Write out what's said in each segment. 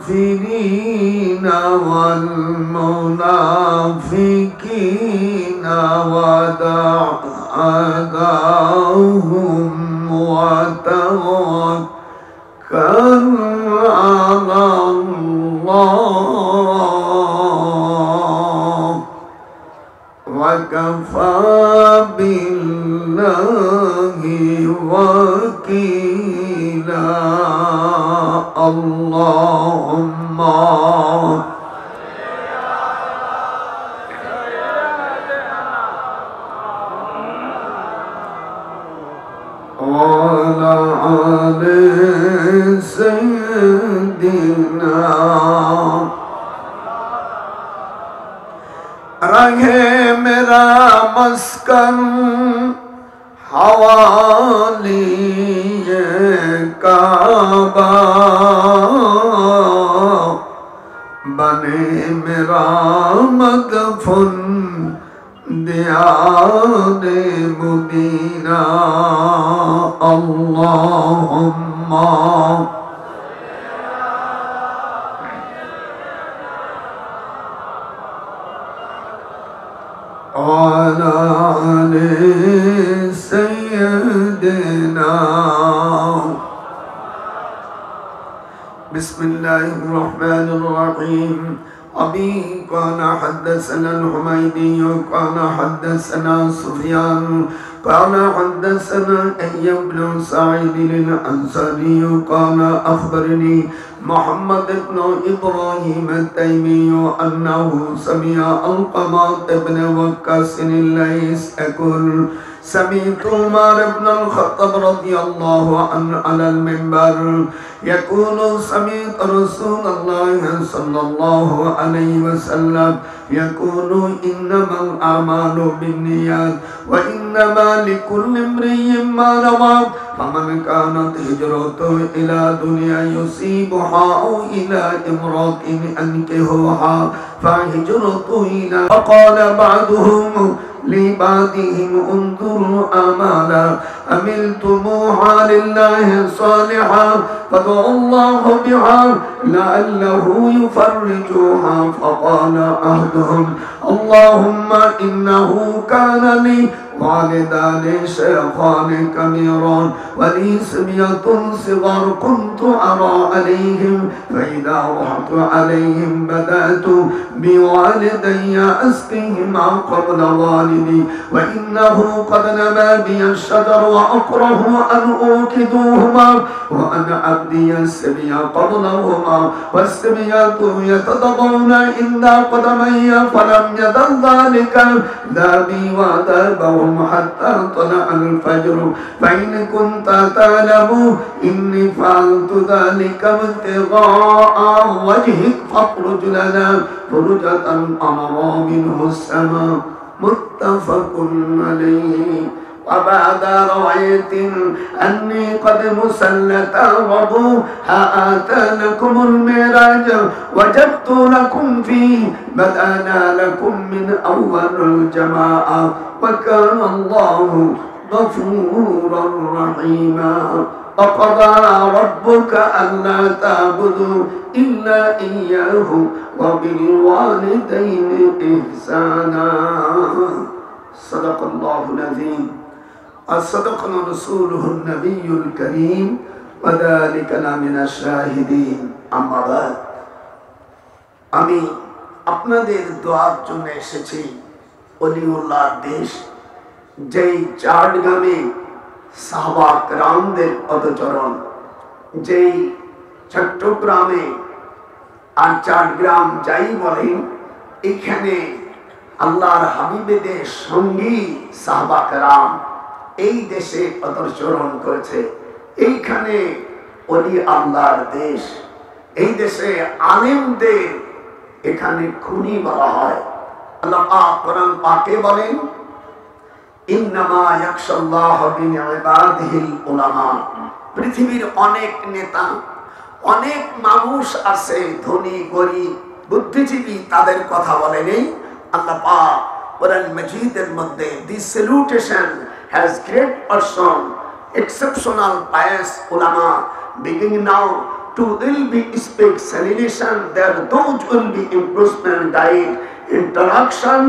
الكافرين والمنافقين ودع أذاهم وتوكل على الله وكفى بالله وكيلا اللهم وعلى آل سيدنا रहे मेरा मस्कन हवाली काबा बने मेरा मदफन दियारे मुदीना अल्लाहुम्मा وعلى آل سيدنا بسم الله الرحمن الرحيم أبي قال حدثنا الحميدي قال حدثنا سفيان قال حدثنا أيوب بن سعيد الأنصاري قال أخبرني محمد بن إبراهيم التيمي أنه سمع القمة بن وقاص الليث يقول سمعت عمر بن الخطاب رضي الله عنه على المنبر يقول سمعت رسول الله صلى الله عليه وسلم يقول إنما الأعمال بالنيات وإنما لكل امرئ ما نوى فمن كانت هجرته إلى دنيا يصيبها أو إلى امرأة ينكحها فهجرته إلى وقال بعضهم لبعضهم انظروا أعمالا عملتموها لله صالحا فادعوا الله بها لعله يفرجها فقال أحدهم اللهم إنه كان لي والدان شيخان كبيران ولي صبية صغار كنت أرى عليهم فإذا رحت عليهم بدأت بوالدي أسقيهما قبل والدي وإنه قد نما بي الشجر وأكره أن أوكدوهما وأن أبدي السبي قبلهما والسبيات يتضغون عند قدمي فلم يزل ذلك ذابي وذابهم حتى طلع الفجر فإن كنت تعلم إني فعلت ذلك ابتغاء وجهك فاخرج لنا فرجة أمر منه السماء متفق عليه وبعد رواية أني قد مسلت ربوها آتى لكم المعراج وجبت لكم فيه بدأنا لكم من أول الجماعة وكان الله غفورا رحيما وقضى ربك ألا تعبدوا إلا إياه وبالوالدين إحسانا صدق الله العظيم وصدقنا رسوله النبي الكريم وذلكنا من الشاهدين أما بعد আমি আপনাদের দোয়ার জন্য এসেছি ওলিউল্লাহর দেশ যেই চাটগ্রামে সাহাবা کرامদের পদচরণ যেই চট্টগ্রামে আর চাটগ্রাম যাই বলেন এখানে আল্লাহর হাবিবের সঙ্গী সাহাবা کرام এই দেশে পদচরণ করেছে এইখানে ওলি আল্লাহর দেশ এই দেশে আলেমদের এখানে খুনি বলা হয় আল্লাহ পাক কোরআন পাকে বলেন ইন্নামা ইয়াখশাল্লাহ মিন ইবাদিহিল উলামা পৃথিবীর অনেক নেতা অনেক মানুষ আছে ধনী গরীব বুদ্ধিজীবী তাদের কথা বলেনি আল্লাহ পাক কোরআন মাজিদের মধ্যে this salutation has great person exceptional pious ulama beginning now to will be specialization, there those will be improvement, guide, interaction,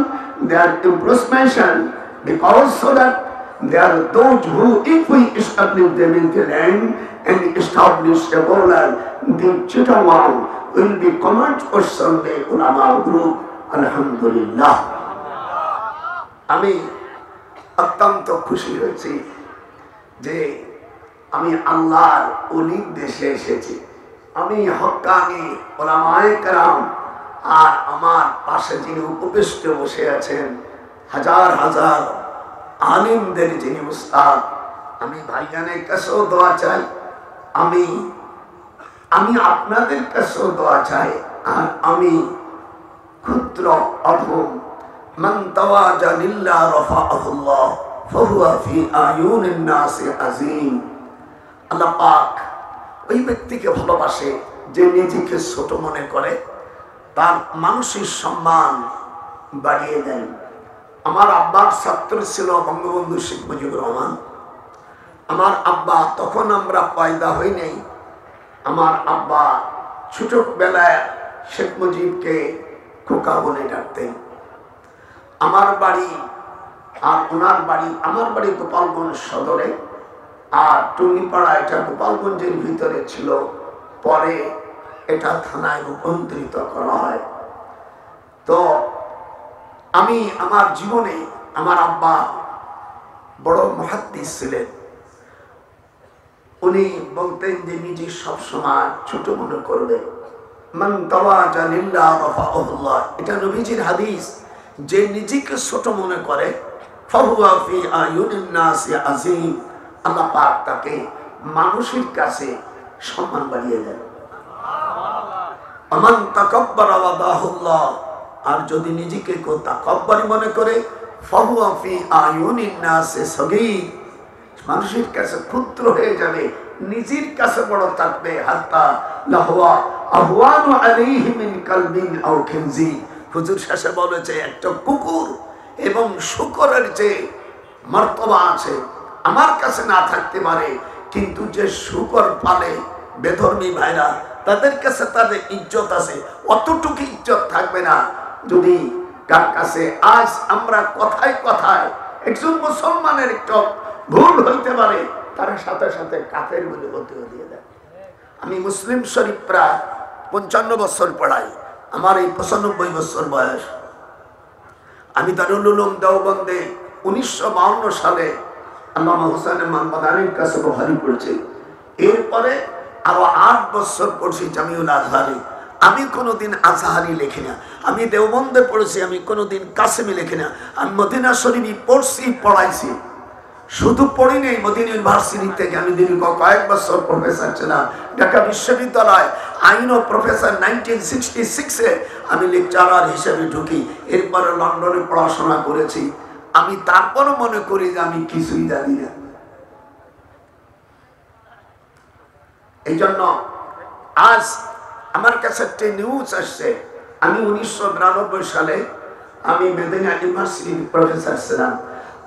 their improvement, because so that there are those who, if we establish them in the land and establish a ruler, the Chittagong will be common person the ulama group. Alhamdulillah. আমি অত্যন্ত খুশি হয়েছি যে আমি আল্লাহর ওলির দেশে এসেছি। আমি হক্কানি উলামায়ে কেরাম আর আমার পাশে যিনি উপবিষ্ট বসে আছেন হাজার হাজার আলিমদের যিনি উস্তাদ, আমি ভাইজানের কাছেও দোয়া চাই, আমি আপনাদের কাছেও দোয়া চাই। আর আমি ক্ষুদ্র অধম, মান তাওয়াজা লিল্লাহ রাফাআহুল্লাহ ফাহুয়া ফি আয়ুনিন নাসি আযীম। আল্লাহ পাক ওই ব্যক্তিকে ভালোবাসে যে নিজেকে ছোট মনে করে, তার মানসিক সম্মান বাড়িয়ে দেন। আমার আব্বার ছাত্র ছিল বঙ্গবন্ধু শেখ মুজিবুর রহমান। আমার আব্বা, তখন আমরা পয়দা হই নাই, আমার আব্বা ছোটবেলায় শেখ মুজিবকে খোকা বলে ডাকতেন। আমার বাড়ি আর ওনার বাড়ি, আমার বাড়ি গোপালগঞ্জ সদরে, আর টুঙ্গিপাড়া এটা গোপালগঞ্জের ভিতরে ছিল, পরে এটা থানায় রূপান্তরিত করা হয়। তো আমি আমার জীবনে, আমার আব্বা বড় মুহাদ্দিস ছিলেন। উনি বলতেন যে নিজে সবসময় ছোট মনে করবে, মান তাওয়াজা লিল্লাহ রাফাআহুল্লাহ, এটা নবীজির হাদিস। যে নিজেকে ছোট মনে করে ফাহুয়া ফি আয়ুনিন নাসি আযীম, আল্লাহ পাক তাকে মানুষের কাছে সম্মান বাড়িয়ে দেন। আমান তাকাব্বারা ওয়াদাহুল্লাহ, আর যদি নিজেকে কেউ তাকাব্বারি মনে করে ফাহুয়া ফি আয়ুনিন নাসি সগীর, মানুষের কাছে ক্ষুদ্র হয়ে যাবে, নিজের কাছে বড় থাকবে। হাত্তা লাহওয়া আহওয়ানু আলাইহি মিন কালবিন আও খিনজি, হুজুর শেষে বলেছে একটা কুকুর এবং শূকরের যে মর্তবা আছে আমার কাছে না থাকতে পারে, কিন্তু যে শূকর পালে বেধর্মী ভাইরা, তাদের কাছে তাদের ইজ্জত আছে, অতটুকু ইজ্জত থাকবে না যদি কার কাছে। আজ আমরা কথায় কথায় একজন মুসলমানের একটু ভুল হইতে পারে, তার সাথে সাথে কাফের বলে বলতেও দিয়ে দেয়। আমি মুসলিম শরীফ প্রায় 55 বছর পড়াই, আমার এই 95 বছর বয়স। আমি দারুল উলুম দেওবন্দে 1952 সালে আল্লামা হুসাইন মাদানির কাছে বুখারী পড়েছি। এরপরে আরো 8 বছর পড়ছি জামিউল আজহারি। আমি কোনোদিন আজহারি লিখি না। আমি দেওবন্দে পড়েছি, আমি কোনোদিন কাসেমি লিখি না। আমি মদিনা শরীফই পড়ছি, পড়াইছি, শুধু পড়ি নেই। মদিনা ইউনিভার্সিটি থেকে আমি দীর্ঘ কয়েক বছর প্রফেসর ছিলাম। ঢাকা বিশ্ববিদ্যালয় আইন ও প্রফেসর 1966-এ আমি লেকচারার হিসেবে ঢুকি। এরপরে লন্ডনে পড়াশোনা করেছি। আমি তারপরও মনে করি যে আমি কিছুই জানি না। এই জন্য আজ আমার কাছে একটা নিউজ আসছে। আমি 1992 সালে আমি মদিনা ইউনিভার্সিটির প্রফেসর ছিলাম।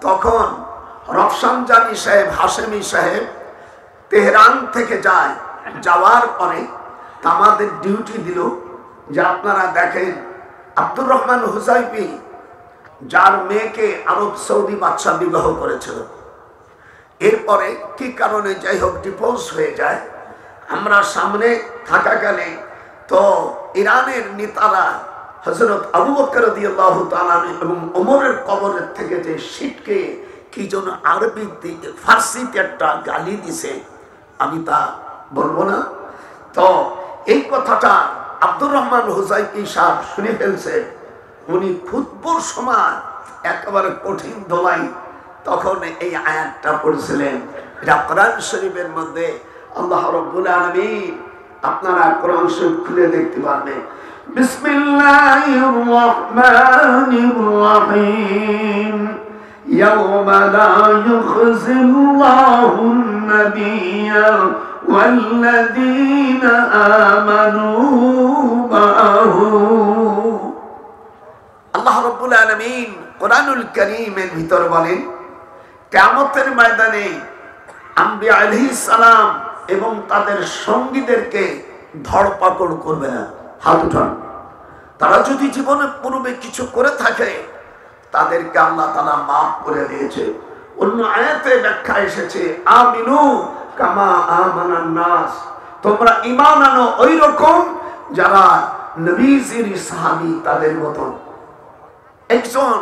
তখন রফসানজানি সাহেব, হাশেমি সাহেব তেহরান থেকে যায়। যাওয়ার পরে আমাদের ডিউটি দিল যে আপনারা দেখেন আব্দুর রহমান হুজাইফি, যার মেয়েকে আরব সৌদি বাদশা বিবাহ করেছিল, এরপরে কি কারণে যাই হোক ডিভোর্স হয়ে যায়। আমরা সামনে থাকাকালে তো ইরানের নেতারা হযরত আবু বকর রাদিয়াল্লাহু তাআলা এবং ওমরের কবরের থেকে যে শিটকে কি যেন আরবি ফার্সিতে একটা গালি দিছে, আমি তা বলবো না। তো এই কথাটা আব্দুর রহমান হুজাইফি সাহেব শুনে ফেলছে। উনি খুতবার সময় একেবারে কঠিন দোলাই তখন এই আয়াতটা পড়ছিলেন। এটা কোরআন শরীফের মধ্যে আল্লাহ রাব্বুল আলামিন, আপনারা কোরআন শরীফ খুলে দেখতে পারবেন। বিসমিল্লাহির রহমানির রহিম। ইয়াওমা লা ইউখজিল্লাহুন নাবিয়্যা ওয়াল্লাযীনা আমানু মাআহু। আল্লাহ রাব্বুল আলামিন কোরআনুল কারীমের ভিতর বলেন, কিয়ামতের ময়দানে আম্বিয়া আলাইহিস সালাম এবং তাদের সঙ্গীদেরকে ধরপাকড় করবে না। হাত উঠান। তারা যদি জীবনে পূর্বে কিছু করে থাকে তাদেরকে আল্লাহ তাআলা মাফ করে দিয়েছে। অন্য আয়াতে ব্যাখ্যা এসেছে আমিনু কামা আমানান নাস, তোমরা ঈমান আনো ওই রকম যারা নবীজির সাহাবী তাদের মতন। একজন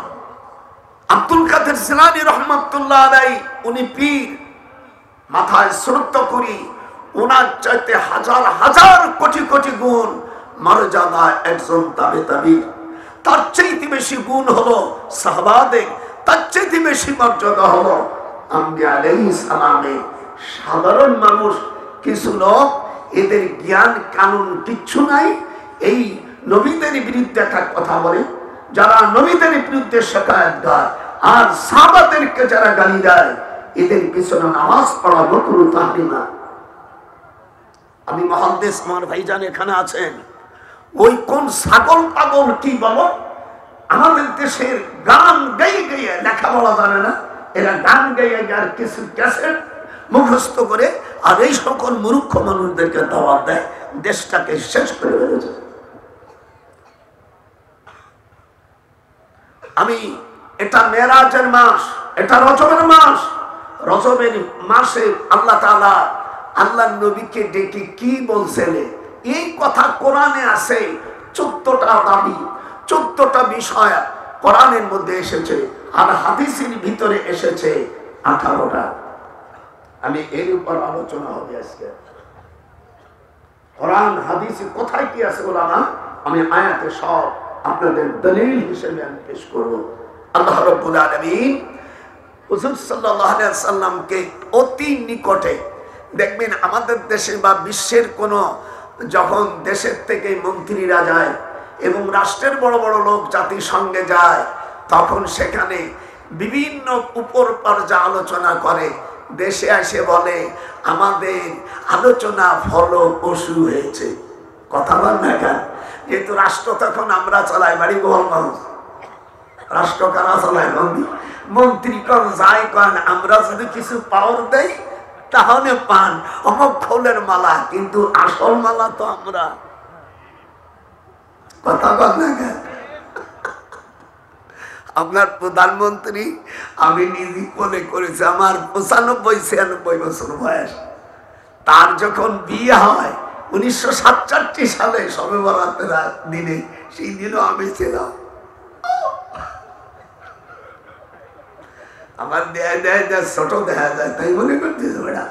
আব্দুল কাদের জিলানী রহমাতুল্লাহ আলাইহি, উনি পীর, মাথায় শ্রদ্ধা করি, ওনার চাইতে হাজার হাজার কোটি কোটি গুণ মর্যাদা একজন তাবেঈ। তার চাইতে বেশি গুণ হলো সাহাবাদের, তার চাইতে বেশি মর্যাদা হলো আম্বিয়া আলাইহিস সালামের। সাধারণ মানুষ কিছু লোক, এদের জ্ঞান কানুন কিচ্ছু নাই, এই নবীদের বিরুদ্ধে একটা কথা বলে, যারা নবীদের বিরুদ্ধে শিকায়ত গায় আর সাহাবাদেরকে যারা গালি দেয়, এদের পিছনে নামাজ পড়া মাকরুহ তাহরিমা। আমি মুহাদ্দিস, আমার ভাইজান এখানে আছেন, ওই কোন ছাগল পাগল কি বলো, আমাদের দেশের গান গাইয়ে গাইয়ে লেখাপড়া জানে না, এরা গান গাইয়ে আর কিছু ক্যাসেট মুখস্থ করে আর এই সকল মূর্খ মানুষদেরকে দাওয়াত দেয়, দেশটাকে শেষ করে ফেলেছে। আমি এটা মেরাজের মাস, এটা রজবের মাস, রজবের মাসে আল্লাহ তাআলা আল্লাহ নবীকে ডেকে কি বলছেন, এই কথা কোরআনে আছে। 14টা দাবি, 14টা বিষয় কোরআনের মধ্যে এসেছে, আর হাদিসের ভিতরে এসেছে 18টা। আমি এর উপর আলোচনা হবে আজকে। কোরআন হাদিসে কোথায় কি আছে ওলামা, আমি আয়াতে সব আপনাদের দলিল হিসেবে আমি পেশ করব। আল্লাহ রাব্বুল আলামিন হুজুর সাল্লাল্লাহু আলাইহি সাল্লামকে অতি নিকটে দেখবেন, আমাদের দেশে বা বিশ্বের কোন যখন দেশের থেকে মন্ত্রীরা যায় এবং রাষ্ট্রের বড় বড় লোক জাতিসংঘে যায়, তখন সেখানে বিভিন্ন উপর পর্যায়ে আলোচনা করে, দেশে এসে বলে আমাদের আলোচনা ফলপ্রসূ হয়েছে। কথা বল না কেন? যেহেতু রাষ্ট্র তখন আমরা চালাই, বাড়ি বহল মানুষ, রাষ্ট্র কারা চালায়? মন্ত্রী কন যায় কন, আমরা যদি কিছু পাওয়ার দেই তাহলে পান অমুক ফুলের মালা, কিন্তু আসল মালা তো আমরা। কথা বল না কেন? আপনার প্রধানমন্ত্রী, আমি নিজে মনে করেছি, আমার 95-96 বছর বয়স, তার যখন বিয়ে হয় 1967 সালে শবে বরাতের দিনে, সেই দিনও আমি ছিলাম। আমার দেয় দেয় দেয় ছোট দেখা যায়, তাই মনে করতেছে বেড়া।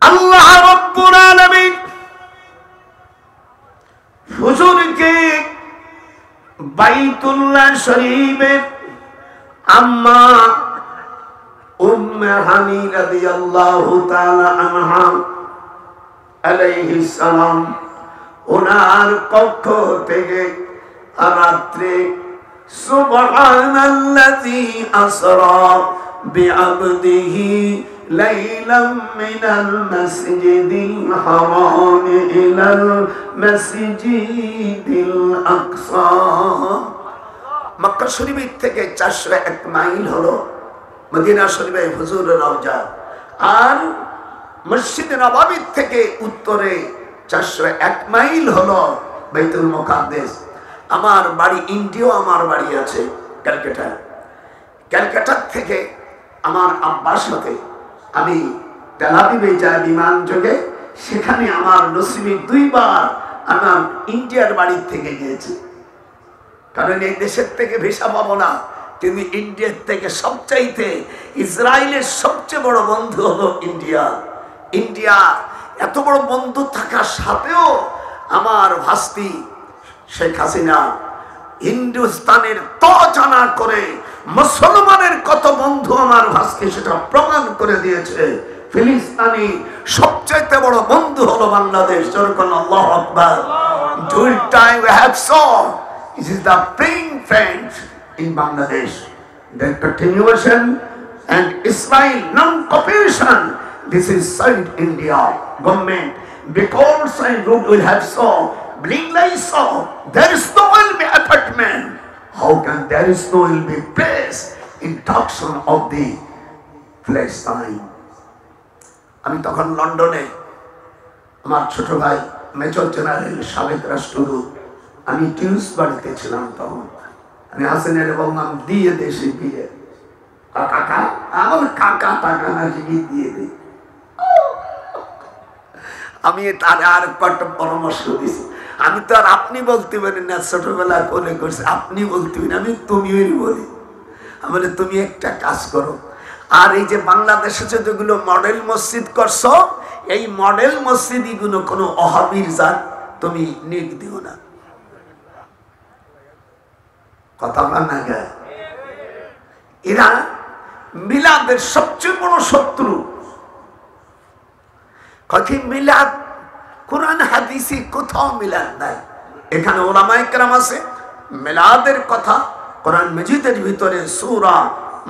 আল্লাহ রাব্বুল আলামিন হুজুরকে বাইতুল্লাহ শরীফের আম্মা উম্মে হানি রাদিয়াল্লাহু তাআলা আনহা আলাইহিস সালাম, ওনার পক্ষ থেকে রাত্রে সুবহানাল্লাযী আসরা বিআবদিহি লাইলাম মিনাল মাসজিদিল হারাম ইলাল মাসজিদিল আকসা। মক্কা শরীফ থেকে 401 মাইল হলো মদিনা শরীফে হুজুরের রওজা, আর মসজিদ নববী থেকে উত্তরে 401 মাইল হলো বাইতুল মুকাদ্দাস। আমার বাড়ি ইন্ডিয়া, আমার বাড়ি আছে ক্যালকাটা। ক্যালকাটার থেকে আমার আব্বার সাথে আমি তেল আবিবে যাই বিমান যোগে, সেখানে আমার নসিবে 2 বার আমার ইন্ডিয়ার বাড়ির থেকে গিয়েছি, কারণ এই দেশের থেকে ভিসা পাবো না। কিন্তু ইন্ডিয়ার থেকে সবচাইতে ইসরায়েলের সবচেয়ে বড় বন্ধু হলো ইন্ডিয়া। ইন্ডিয়া এত বড় বন্ধু থাকার সাথেও আমার ভাস্তি শেখ হাসিনা হিন্দুস্তানের জানা করে মুসলমানের কত বন্ধু আমার ভাস্তি সেটা প্রমাণ করে দিয়েছে। ফিলিস্তিনি সবচেয়ে বড় বন্ধু হলো বাংলাদেশ। যেরকম আল্লাহু আকবার। During time we have saw this is the praying friends in Bangladesh. The continuation and Israel non-cooperation. This is South India government. Because I will have saw. Blingly saw. There is no will be apartment. How can there is no will be place in induction of the Palestine? আমি তখন লন্ডনে, আমার ছোট ভাই major general সাবেক রাষ্ট্রদূত, আমি Tues বাড়িতে ছিলাম। তখন আমি হাসিনের বললাম দিয়ে দেশে বিয়ে, কাকা আমার কাকা টাকা নাকি দিয়ে দিই। আমি তার আর কয়েকটা পরামর্শ দিছি, আমি তো আর আপনি বলতে পারি না, ছোটবেলা কোলে করছে আপনি বলতে পারি, আমি তুমিও বলি। আমি বলি তুমি একটা কাজ করো, আর এই যে বাংলাদেশে যেগুলো মডেল মসজিদ করছো, এই মডেল মসজিদ গুলো কোনো ওহাবির জাত তুমি নিক দিও না। কথা বল না গে, এরা মিলাদের সবচেয়ে বড় শত্রু। কখি মিলাদ কোরআন হাদিসে কোথাও মিলাদ নাই। এখানে ওলামায়ে কেরাম আছে, মিলাদের কথা কোরআন মাজিদের ভিতরে সূরা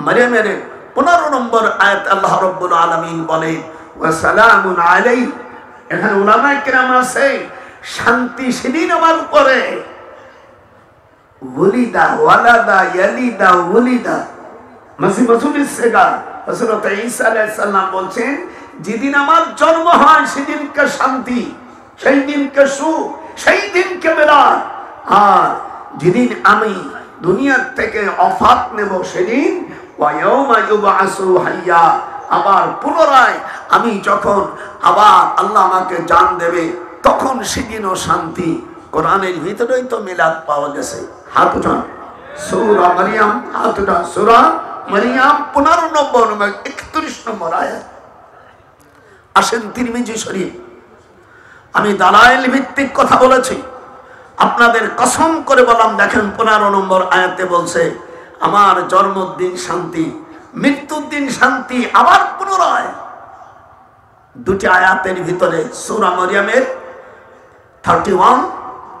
মারইয়ামের 15 নম্বর আয়াত আল্লাহ রাব্বুল আলামিন বলেন ওয়া সালামুন আলাইহি। এখানে ওলামায়ে কেরাম আছে, শান্তি সেদিন আমার উপরে। ওলিদা ওয়ালাদা ইয়ালিদা ওলিদা মাসি মাসুবিস সেগা হযরত ঈসা আলাইহিস সালাম বলেন যেদিন আমার জন্ম হয় সেদিনকে শান্তি, সেই দিনকে সুখ, সেই দিনকে মিলাদ। আর যেদিন আমি দুনিয়ার থেকে অফাত নেব সেদিন ওয়া ইয়াউমা ইউবআসু হাইয়া, আবার পুনরায় আমি যখন আবার আল্লাহ আমাকে জান দেবে তখন সেদিনও শান্তি। কোরআনের ভিতরেই তো মিলাদ পাওয়া গেছে। হাত উঠান, সূরা মারইয়াম, হাত উঠান, সূরা মারইয়াম 15 নম্বর 31 নম্বর আয়াত। আসেন তিরমিজি শরীফ, আমি দালাইল ভিত্তিক কথা বলেছি, আপনাদের কসম করে বললাম, দেখেন 15 নম্বর আয়াতে বলছে আমার জন্মদিন শান্তি, মৃত্যুর দিন শান্তি। আবার পুনরায় দুটি আয়াতের ভিতরে সূরা মারইয়ামের 31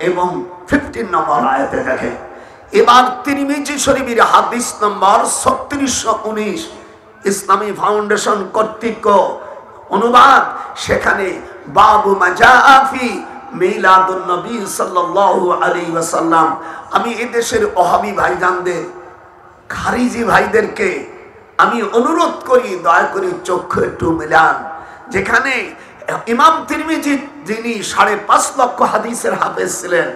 এবং 15 নম্বর আয়াতে দেখেন। এবার তিরমিজি শরীফের হাদিস নম্বর 3619 ইসলামী ফাউন্ডেশন কর্তৃক অনুবাদ, সেখানে বাবু মাজাফি মিলাদুন নবী সাল্লাল্লাহু আলাইহি ওয়াসাল্লাম। আমি এদেশের ওহাবী ভাইজানদের, খারিজি ভাইদেরকে আমি অনুরোধ করি দয়া করে চক্ষু একটু মিলান। যেখানে ইমাম তিরমিজি যিনি 5.5 লক্ষ হাদিসের হাফেজ ছিলেন,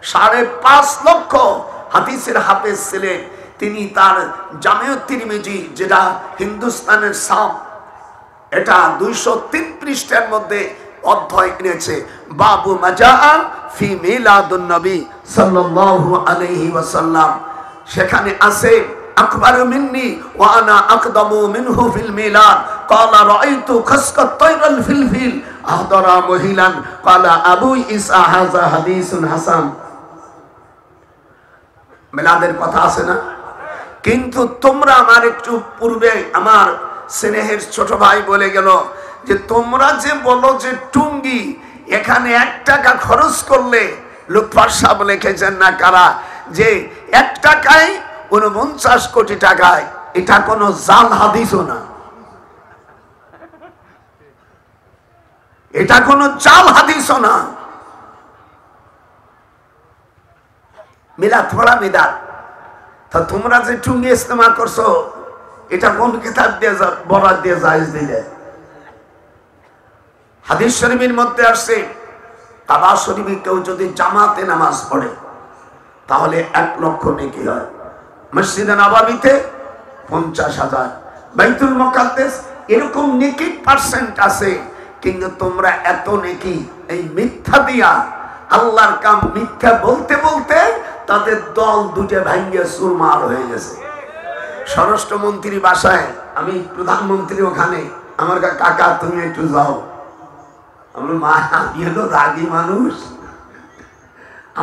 5.5 লক্ষ হাদিসের হাফেজ ছিলেন, তিনি তার জামিউ তিরমিজি যেটা হিন্দুস্তানের সাম, এটা 203 পৃষ্ঠার মধ্যে অধ্যায় এনেছে বাবু মাজাআ ফি মিলাদুন নবী সাল্লাল্লাহু আলাইহি ওয়াসাল্লাম। সেখানে আছে আকবার মিন্নি ওয়া আনা আকদামু মিনহু ফিল মিলাদ ক্বালা রাআইতু খাসকাত তায়রাল ফিলফিল আহদারা মহিলান ক্বালা আবু ইসা হাযা হাদিসুন হাসান। মিলাদের কথা আছে না? কিন্তু তোমরা আমার একটু পূর্বে আমার স্নেহের ছোট ভাই বলে গেল যে তোমরা যে বলো যে টুঙ্গি, এখানে 1 টাকা খরচ করলে, লুৎফর সাহেব লিখেছেন না কারা, যে 1 টাকায় 49 কোটি টাকায়, এটা কোনো জাল হাদিসও না, এটা কোনো জাল হাদিসও না। মিলাদ পড়া মিলাদ, তা তোমরা যে টুঙ্গি ইস্তেমাল করছো এটা কোন কিতাব দিয়ে বরাদ দিয়ে জায়েজ দিলে? হাদিস শরীফের মধ্যে আসছে কাবা শরীফে কেউ যদি জামাতে নামাজ পড়ে তাহলে 1 লক্ষ নেকি হয়। মসজিদে নববীতে 50,000, বাইতুল মুকাদ্দাস এরকম নেকি পার্সেন্ট আছে। কিন্তু তোমরা এত নেকি এই মিথ্যা দিয়া, আল্লাহর কাম মিথ্যা বলতে বলতে তাদের দল দুটো ভাঙ্গে চুরমার হয়ে গেছে। স্বরাষ্ট্রমন্ত্রী বাসায়, আমি প্রধানমন্ত্রী ওখানে, আমার কাকা তুমি একটু যাও। আমার মা, আমি হলো রাগী মানুষ,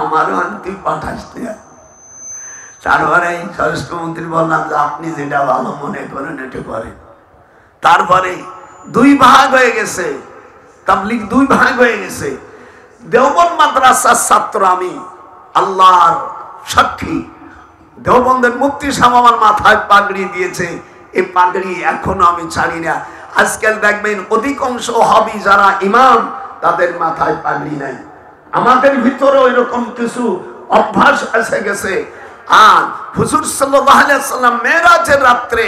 আমারও আনতে পাঠাচ্ছে। তারপরে স্বরাষ্ট্রমন্ত্রী বললাম যে আপনি যেটা ভালো মনে করেন এটা করেন। তারপরে 2 ভাগ হয়ে গেছে, তাবলীগ 2 ভাগ হয়ে গেছে। দেওবন্দ মাদ্রাসার ছাত্র আমি, আল্লাহর সাক্ষী, দেওবন্দের মুফতি সাহেব আমার মাথায় পাগড়ি দিয়েছে, এই পাগড়ি এখনো আমি ছাড়ি না। আজকাল দেখবেন অধিকাংশ ওহাবী যারা ইমাম, তাদের মাথায় পাগড়ি নাই। আমাদের ভিতরে ওইরকম কিছু অভ্যাস এসে গেছে। আর হুজুর সাল্লাল্লাহু আলাইহি সাল্লাম মেরাজের রাত্রে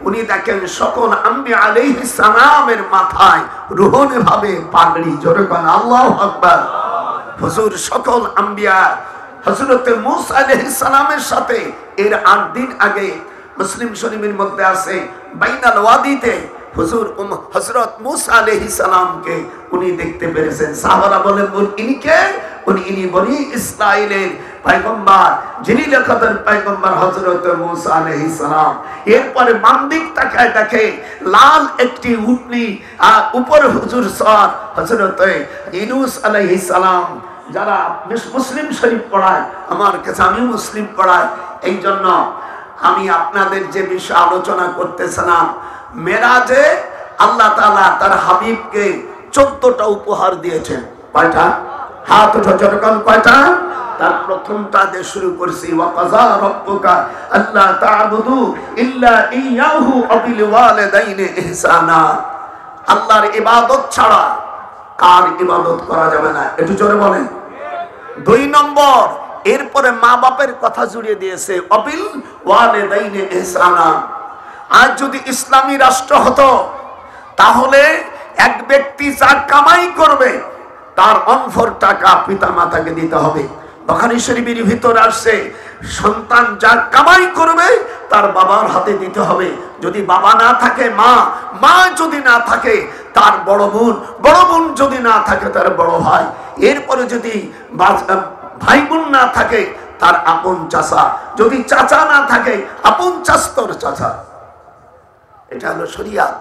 উনি দেখেন সকল আম্বিয়া আলাইহিস সালামের মাথায় রুহানি ভাবে পাগড়ি, জোরে কোন আল্লাহু আকবার। হুজুর সকল আম্বিয়া হযরত মূসা আলাইহিস সালামের সাথে এর 8 দিন আগে মুসলিম শরীফের মধ্যে আছে বাইনাল ওয়াদিতে হুজুর হযরত মূসা আলাইহিস সালামকে উনি দেখতে পেরেছেন। সাহাবারা বলেন ইনি কে? ইনি বনি ইসরাইলের পয়গম্বর, যিনি লেখতের পয়গম্বর হযরত মূসা আলাইহিস সালাম। এরপরে বাম দিক তাকায় দেখে লাল একটি উটনি, উপরে হুজুর সর হযরত ইউনূস আলাইহিস সালাম। যারা মুসলিম শরীফ পড়ায়, আমার কাছে আমি মুসলিম পড়াই, এই জন্য আমি আপনাদের যে বিষয় আলোচনা করতেছিলাম, মেরাজে আল্লাহ তাআলা তার হাবিবকে 14টা উপহার দিয়েছেন। কয়টা? হাত উঠো যখন, কয়টা? তার প্রথমটা দিয়ে শুরু করছি, ওয়া কাযা রাব্বুকা আল্লা তা'বুদু ইল্লা ইয়াহু ওয়া বিল ওয়ালিদাইনি ইহসানা। আল্লাহর ইবাদত ছাড়া কার ইবাদত করা যাবে না, একটু জোরে বলেন। 2 নম্বর, এরপরে মা বাপের কথা জুড়িয়ে দিয়েছে, অবিল ওয়ালিদাইনি ইহসানা। আজ যদি ইসলামী রাষ্ট্র হতো তাহলে এক ব্যক্তি যা কামাই করবে তার অনফর টাকা পিতা মাতাকে দিতে হবে। বুখারী শরীফের ভিতর আসছে, সন্তান যা কামাই করবে তার বাবার হাতে দিতে হবে। যদি বাবা না থাকে মা, মা যদি না থাকে তার বড় বোন, বড় বোন যদি না থাকে তার বড় ভাই, এরপরে যদি ভাই বোন না থাকে তার আপন চাচা, যদি চাচা না থাকে আপন চাস্তর চাচা। এটা হলো শরিয়াত।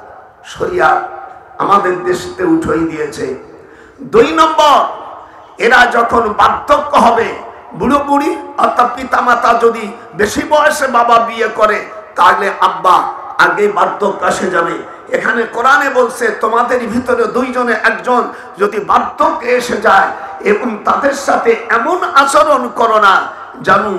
শরিয়াত আমাদের দেশে উঠাই দিয়েছে। 2 নম্বর, এরা যখন বার্ধক্য হবে, বুড়ো বুড়ি অর্থাৎ পিতা মাতা যদি বেশি বয়সে বাবা বিয়ে করে তাহলে আব্বা আগে বার্ধক্য আসে যাবে। এখানে কোরআনে বলছে তোমাদের ভিতরে 2 জনে একজন যদি বার্ধক্য এসে যায় এবং তাদের সাথে এমন আচরণ করো না জানু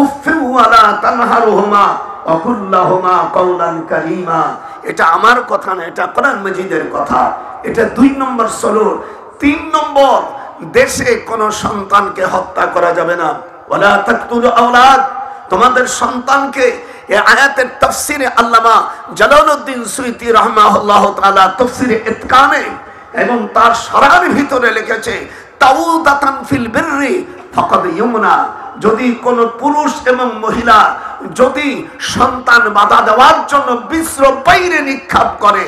উফফু ওয়ালা তানহারুহুমা ওয়া কুল লাহুমা কাওলান কারীমা। এটা আমার কথা না, এটা কোরআন মাজিদের কথা। এটা 2 নম্বর সলুট। 3 নম্বর, দেশে কোন সন্তানকে হত্যা করা যাবে না। ওয়ালা তাকতুলু আওলাদ, তোমাদের সন্তানকে। এই আয়াতের তাফসিরে আল্লামা জালালউদ্দিন সুয়ুতী রাহমাহুল্লাহ তাআলা তাফসিরে ইতকানে এবং তার শরহের ভিতরে লিখেছে, তাউদাতান ফিল বিররি ফাকাদ ইউমনা। যদি কোন পুরুষ এবং মহিলা যদি সন্তান বাধা দেওয়ার জন্য বিশ্র বাইরে নিক্ষেপ করে,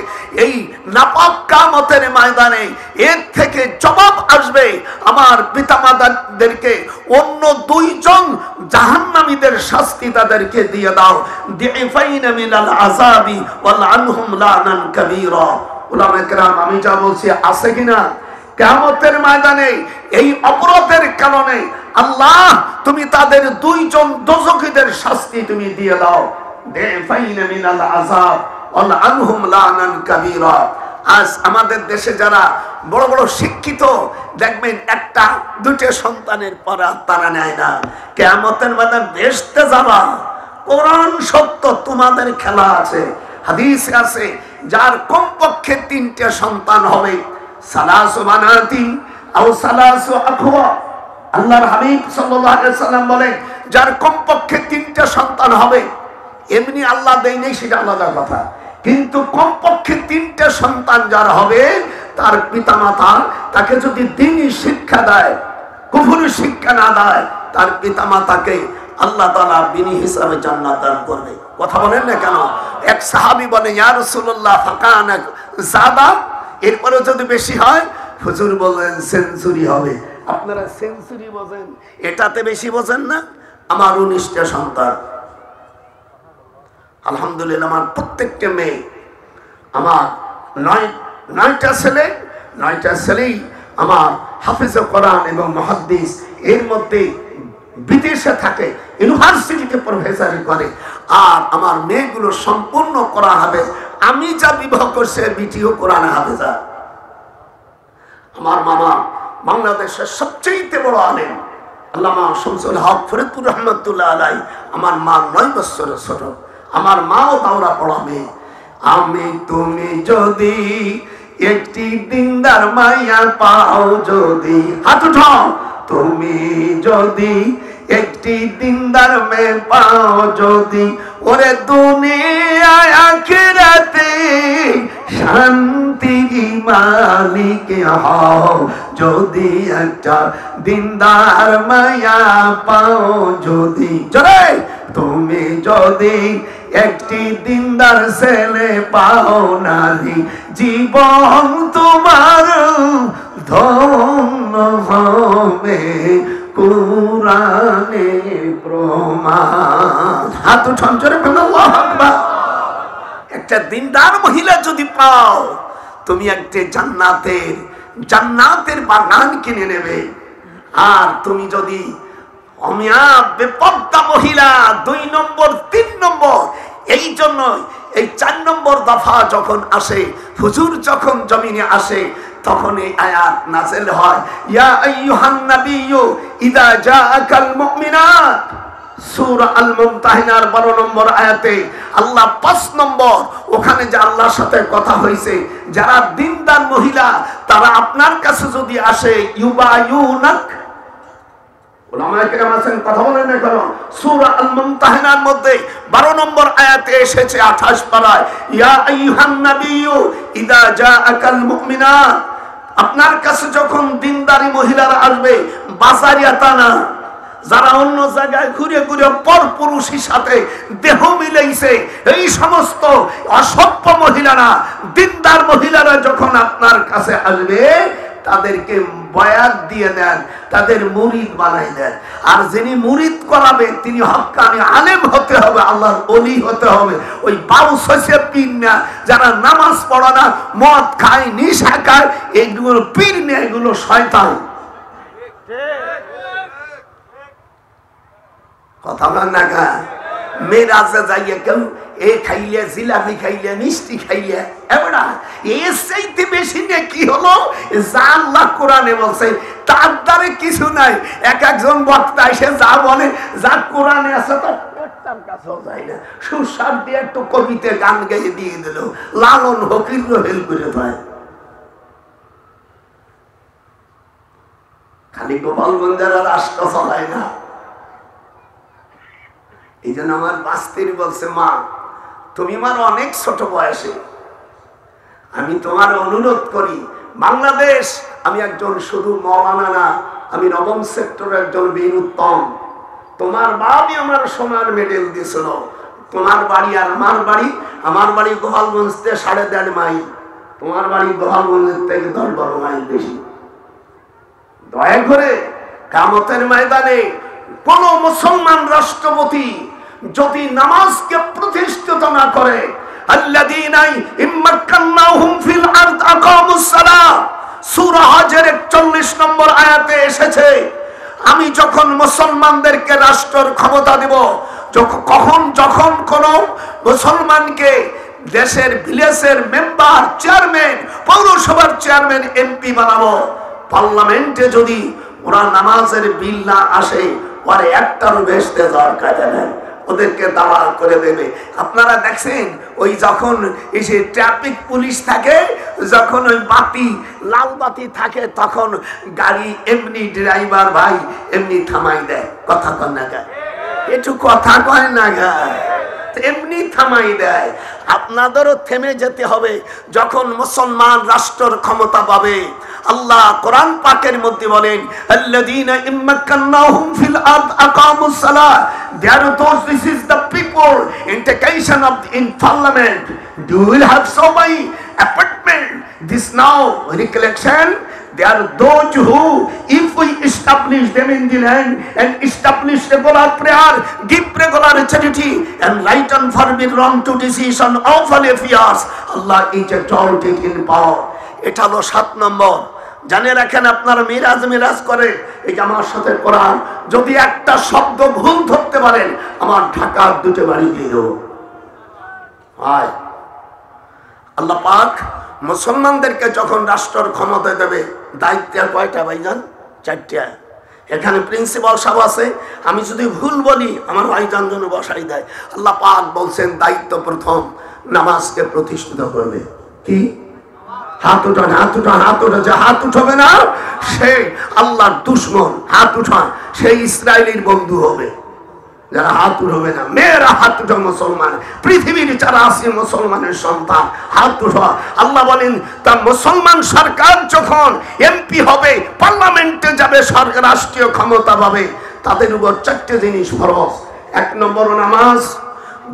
এই নাপাক কিয়ামতের ময়দানে এর থেকে জবাব আসবে। আমার পিতামাতাদেরকে অন্য 2 জন জাহান্নামীদের শাস্তি তাদেরকে দিয়ে দাও। দিফাইনা মিনাল আযাবি ওয়াল আনহুম লানান কাবীরা। উলামা কেরাম, আমি যা বলছি আছে কিনা? কিয়ামতের ময়দানে এই অপরাধের কারণে আল্লাহ তুমি তাদের 2 জন দোজখীদের শাস্তি তুমি দিয়ে দাও। দিফাইনা মিনাল আযাব ওয়াল আনহুম লানান কাবীরা। আজ আমাদের দেশে যারা বড় বড় শিক্ষিত দেখবেন 1টা 2টা সন্তানের পর তারা নেয় না। কিয়ামতের ময়দানে বেহেশতে যাবা, কোরআন সত্য, তোমাদের খেলা আছে। হাদিসে আছে যার কমপক্ষে 3টে সন্তান হবে, সালাসু বানাতিন আও সালাসু আখওয়া। আল্লাহর হাবিব সাল্লাল্লাহু আলাইহি সাল্লাম বলেন যার কমপক্ষে 3টে সন্তান হবে, এমনি আল্লাহ দেয় নাই সেটা আলাদা কথা, কিন্তু কমপক্ষে 3টে সন্তান যার হবে তার পিতামাতা তাকে যদি দ্বীনি শিক্ষা দেয়, কুফরি শিক্ষা না দেয়, তার পিতামাতাকে আল্লাহ তাআলা বিনি হিসাবে জান্নাত দান করবে। কথা বলেন না কেন? এক সাহাবী বলে ইয়া রাসূলুল্লাহ ফাকানা যাদা, এরপরে যদি বেশি হয়, হুজুর বলেন সেঞ্চুরি হবে। আপনারা সেঞ্চুরি বোঝেন, এটাতে বেশি বোঝেন না। আমার 19টা সন্তান, আলহামদুলিল্লাহ। আমার প্রত্যেকটা মেয়ে, আমার 9টা ছেলে, 9টা ছেলেই আমার হাফেজে কোরআন এবং মুহাদ্দিস। এর মধ্যে বিদেশে থাকে, ইউনিভার্সিটিতে প্রফেসরি করে। আর আমার মেয়েগুলো সম্পূর্ণ কোরআন হাফেজ। আমি যা বিবাহ করছে বিটিও কোরআন হাফেজা। আমার মামা বাংলাদেশের সবচেয়ে বড় আলেম আল্লামা শামসুল হক ফরিদপুর রহমাতুল্লাহ আলাইহি। আমার মা 9 বছরের ছোট, আমার মাও দাওরা পড়া মেয়ে। আমি তুমি যদি একটি দিনদার মাইয়া পাও, যদি হাত উঠাও, তুমি যদি একটি দিনদার মেয়ে পাও যদি, ওরে দুনিয়ায় আখিরাতে শান্তি মালিক হও যদি, একটা দিনদার মায়া পাও যদি, জোরে তুমি যদি একটি দিনদার ছেলে পাও নারী, জীবন তোমার ধন্য হবে কুরআনে প্রমাণ। হাত উঠান জোরে বলেন আল্লাহু আকবার। একটা দিনদার মহিলা যদি পাও, তুমি একটা জান্নাতের বাগান কিনে নেবে। আর তুমি যদি বেপর্দা মহিলা, 2 নম্বর 3 নম্বর, এই জন্য এই 4 নম্বর দফা যখন আসে, হুজুর যখন জমিনে আসে, তখন এই আয়াত নাযিল হয়, ইয়া আইয়ুহান নাবিয়্যু ইযা জাআকাল মুমিনাত। সূরা আল মুমতাহিনার 12 নম্বর আয়াতে আল্লাহ 5 নম্বর, ওখানে যে আল্লাহর সাথে কথা হয়েছে, যারা দিনদার মহিলা তারা আপনার কাছে যদি আসে, ইউবায়ুনাক, উলামায়ে কেরাম আছেন কথা বলেন না কেন, সূরা আল মুমতাহিনার মধ্যে 12 নম্বর আয়াতে এসেছে 28 পারায়, ইয়া আইয়ুহান নাবিয়্যু ইযা জাআকাল মুমিনাত। আপনার কাছে যখন দিনদারি মহিলারা আসবে, বাজারিয়াতা না, যারা অন্য জায়গায় ঘুরে ঘুরে পরপুরুষের সাথে দেহ মিলাইছে, এই সমস্ত অসভ্য মহিলারা, দিনদার মহিলারা যখন আপনার কাছে আসবে, তাদেরকে বয়াত দিয়ে দেন, তাদের মুরিদ বানাই দেন। আর যিনি মুরিদ করাবে তিনি হক্কানি আলেম হতে হবে, আল্লাহর ওলি হতে হবে। ওই বাউস হইছে পীর না, যারা নামাজ পড়ে না, মদ খায়, নিশা খায়, এইগুলো পীর না, এগুলো শয়তান। কথা বলেন না কা? মেরাজে যাইয়া কেউ এ খাইলে, জিলাপি খাইলে, মিষ্টি খাইলে, এবারে এর চাইতে বেশি না কি হলো, যা আল্লাহ কোরআনে বলছে তার দ্বারে কিছু নাই। একজন বক্তা এসে যা বলে, যা কোরআনে আছে তার পেটটার কাছেও যায় না, সুস্বাদ দিয়ে একটু কবিতে গান গাইয়ে দিয়ে দিল, লালন ফকির হেল করে দেয়। খালি গোপালগঞ্জের রাষ্ট্র চলায় না। এই জন্য আমার বাস্তির বলছে, মা তুমি আমার অনেক ছোট বয়সে, আমি তোমার অনুরোধ করি, বাংলাদেশ, আমি একজন শুধু মওলানা না, আমি 9ম সেক্টরের একজন বীর উত্তম। তোমার বাড়ি আমার সোনার মেডেল দিয়েছিল। তোমার বাড়ি আর আমার বাড়ি গোপালগঞ্জ থেকে 1.5 মাইল, তোমার বাড়ি গোপালগঞ্জের থেকে 10-12 মাইল বেশি। দয়া করে কিয়ামতের ময়দানে কোন মুসলমান রাষ্ট্রপতি যদি নামাজকে প্রতিষ্ঠিত না করে, আল্লাযীনা ইম্মাক্কান্নাহুম ফিল আরদ আকামুস সালাহ, সূরা হজের 41 নম্বর আয়াতে এসেছে, আমি যখন মুসলমানদেরকে রাষ্ট্রের ক্ষমতা দেব, যখন কোন মুসলমানকে দেশের ভিলেজের মেম্বার, চেয়ারম্যান, পৌরসভার চেয়ারম্যান, এমপি বানাবো, পার্লামেন্টে যদি ওরা নামাজের বিল না আসে, ওরা একটারও বেশতে যাওয়ার কাজে নেই, ওদেরকে দাঁড়া করে দেবে। আপনারা দেখছেন, ওই যখন এসে ট্রাফিক পুলিশ থাকে, যখন ওই বাতি, লাল বাতি থাকে, তখন গাড়ি এমনি ড্রাইভার ভাই এমনি থামাই দেয়। কথা কয় না গায়, একটু কথা কয় না গায়, এমনি থামাই দেয়। আপনাদেরও থেমে যেতে হবে যখন মুসলমান রাষ্ট্রের ক্ষমতা পাবে। আল্লাহ কোরআন পাকের মধ্যে বলেন, আল্লাযীনা ইম্মাক্কান্নাহুম ফিল আরদ আকামুস সালাহ, this is the people integration of in parliament. Do you have so many appointment? This now recollection, they are those who, if we establish them in the land and establish regular prayer, give regular charity and right and forbid wrong to decision of all affairs, Allah is exalted in power. এটা হলো 7 নম্বর। জানে রাখেন, আপনারা মিরাজ করে, এই যে আমার সাথে কোরআন, যদি একটা শব্দ ভুল ধরতে পারেন, আমার ঢাকার 2টা বাড়ি দিয়ে দেবো। আল্লাহ পাক মুসলমানদেরকে যখন রাষ্ট্রের ক্ষমতা দেবে, দায়িত্ব কয়টা ভাইজান? 4টা। এখানে প্রিন্সিপাল সাহেব আছে, আমি যদি ভুল বলি আমার ভাইজান যেন বসাই দেয়। আল্লাহ পাক বলছেন দায়িত্ব প্রথম নামাজকে প্রতিষ্ঠিত করবে। কি? হাত উঠান, হাত উঠান, হাত উঠেছে, হাত উঠবে না সে আল্লাহর দুশ্মন। হাত উঠান, সে ইসরায়েলের বন্ধু হবে। যারা হাত উঠবে না, মেয়েরা হাত উঠো মুসলমান, পৃথিবীর যারা আছে মুসলমানের সন্তান হাত উঠো। আল্লাহ বলেন তা মুসলমান সরকার যখন এমপি হবে, পার্লামেন্টে যাবে, সরকার রাষ্ট্রীয় ক্ষমতা পাবে, তাদের উপর 4টে জিনিস ফরজ। 1 নম্বর নামাজ,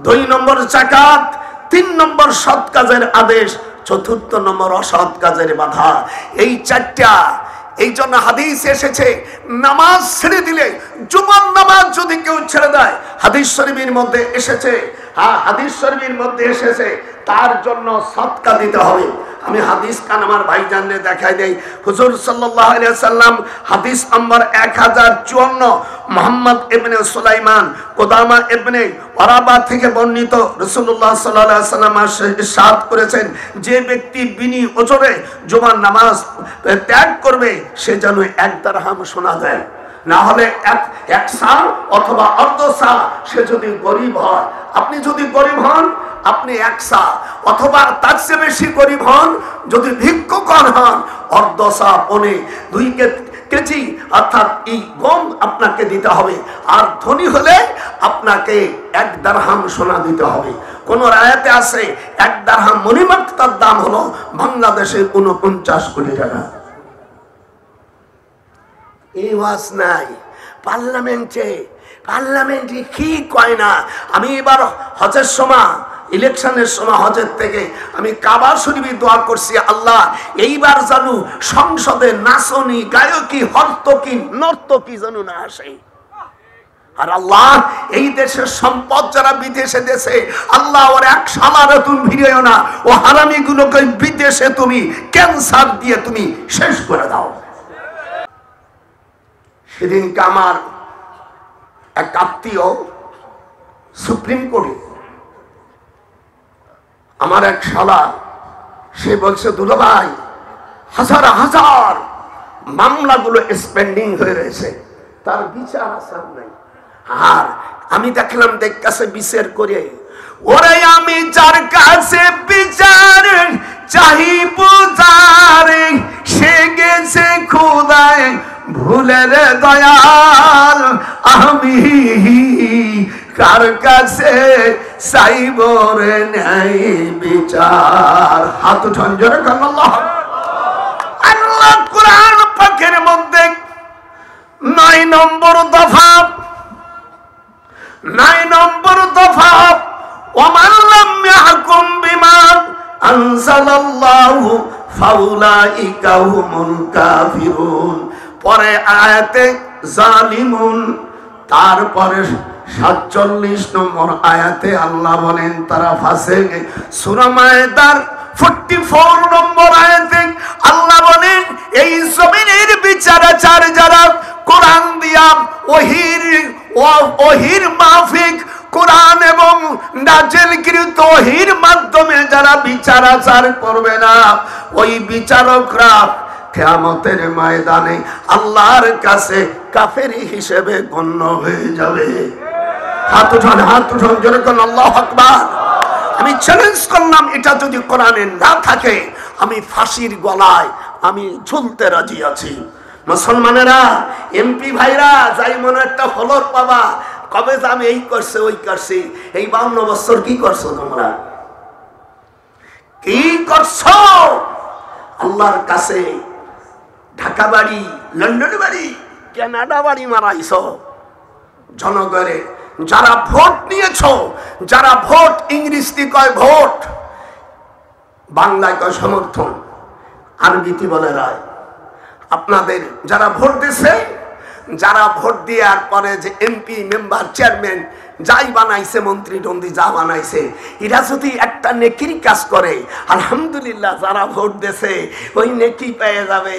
2 নম্বর যাকাত, 3 নম্বর সৎ কাজের আদেশ, 4 নম্বর অসৎ কাজের বাধা। এই 4টা। এই জন্য হাদিস এসেছে নামাজ ছেড়ে দিলে, জুমার নামাজ যদি কেউ ছেড়ে দেয়, হাদিস শরীফের মধ্যে এসেছে, হাদিস শরীফের মধ্যে এসেছে তার জন্য সদকা দিতে হবে। আমি হাদিস কান আমার ভাইজানকে দেখাই দেই। হুজুর সাল্লাল্লাহু আলাইহি সাল্লাম হাদিস নম্বর 1054, মুহাম্মদ ইবনে সুলাইমান কুদামা ইবনে ওরাবা থেকে বর্ণিত, রাসূলুল্লাহ সাল্লাল্লাহু আলাইহি সাল্লাম ইরশাদ করেছেন, যে ব্যক্তি বিনি ওজরে জুমার নামাজ ত্যাগ করবে সে যেন 1 দিরহাম সোনা দেয়, না হলে এক সা অথবা অর্ধ সা। সে যদি গরিব হয়, আপনি যদি গরিব হন আপনি 1 সা, অথবা তার চেয়ে বেশি গরিব হন, যদি ভিক্ষুক হন, অর্ধ সা পনে 2 কেজি অর্থাৎ এই গম আপনাকে দিতে হবে। আর ধনী হলে আপনাকে 1 দিরহাম সোনা দিতে হবে। কোন আয়াতে আছে 1 দিরহাম মণিমাত্রার দাম হলো বাংলাদেশের 49 কোটি টাকা। এই ওয়াজ নাই পার্লামেন্টে কি কয় না। আমি এবার হজের সময়, ইলেকশনের সময় হজের থেকে আমি কাবা শরীফে দোয়া করছি, আল্লাহ এইবার জানু সংসদে নাচনি, গায়কি, হর্তকি, নর্তকি যেন না আসে। আর আল্লাহ এই দেশের সম্পদ যারা বিদেশে দেশে, আল্লাহ ওর 1 সালারে তুমি ভিড়েও না, ও হারামি গুলোকে বিদেশে তুমি ক্যান্সার দিয়ে তুমি শেষ করে দাও। সেদিনকে আমার এক আত্মীয় সুপ্রিম কোর্টে, আমার এক শালা, সে বলছে দুলা ভাই হাজার হাজার মামলাগুলো স্পেন্ডিং হয়ে রয়েছে, তার বিচার আসার নাই। আর আমি দেখলাম দেখতেছে বিচার করে, ওরে আমি যার কাছে বিচার চাহিব যার, সে গেছে খোদায় ভুলের দয়াল, আমি কার কাছে চাইব রে ন্যায় বিচার। হাত উঠান জোরে আল্লাহ। আল্লাহ কোরআন পাকের মধ্যে 9 নম্বর দফা, 9 নম্বর দফা, ওমান লাম ইয়াহকুম বিমা আনজালাল্লাহু ফাউলাইকা হুমুল কাফিরুন। পরে আয়াতে জালিমুন, তারপরে 47 নম্বর আয়াতে আল্লাহ বলেন তারা ফাসিক। সূরা মায়েদার 44 নম্বর আয়াতে আল্লাহ বলেন এই জমিনের বিচারাচার যারা কোরআন দিয়া ওহির মাফিক, কোরআন এবং নাজিলকৃত ওহির মাধ্যমে যারা বিচারাচার করবে না, ওই বিচারকরা কিয়ামতের ময়দানে আল্লাহর কাছে কাফের হিসেবে গণ্য হয়ে যাবে। হাত উঠান জোরে কোন আল্লাহু আকবার। আমি চ্যালেঞ্জ করলাম, এটা যদি কোরআনে না থাকে আমি ফাঁসির গলায় আমি ঝুলতে রাজি আছি। মুসলমানেরা, এমপি ভাইরা, যাই মনে একটা ফলর পাবা, কবে যে আমি এই করছে ওই করছি। এই 52 বছর কি করছো তোমরা? কি করছো? আল্লাহর কাছে ঢাকা বাড়ি, লন্ডন বাড়ি, কানাডা বাড়ি মারাইছ। জনগণে যারা ভোট নিয়েছ, যারা ভোট, ইংরেজি কয় ভোট, বাংলায় কয় সমর্থন, আরবিতে বলে রায়। আপনাদের যারা ভোট দিছে, যারা ভোট দেওয়ার পরে যে এমপি, মেম্বার, চেয়ারম্যান যাই বানাইছে, মন্ত্রী টন্ত্রী যা বানাইছে, এরা যদি একটা নেকির কাজ করে, আলহামদুলিল্লাহ যারা ভোট দিছে ওই নেকি পেয়ে যাবে।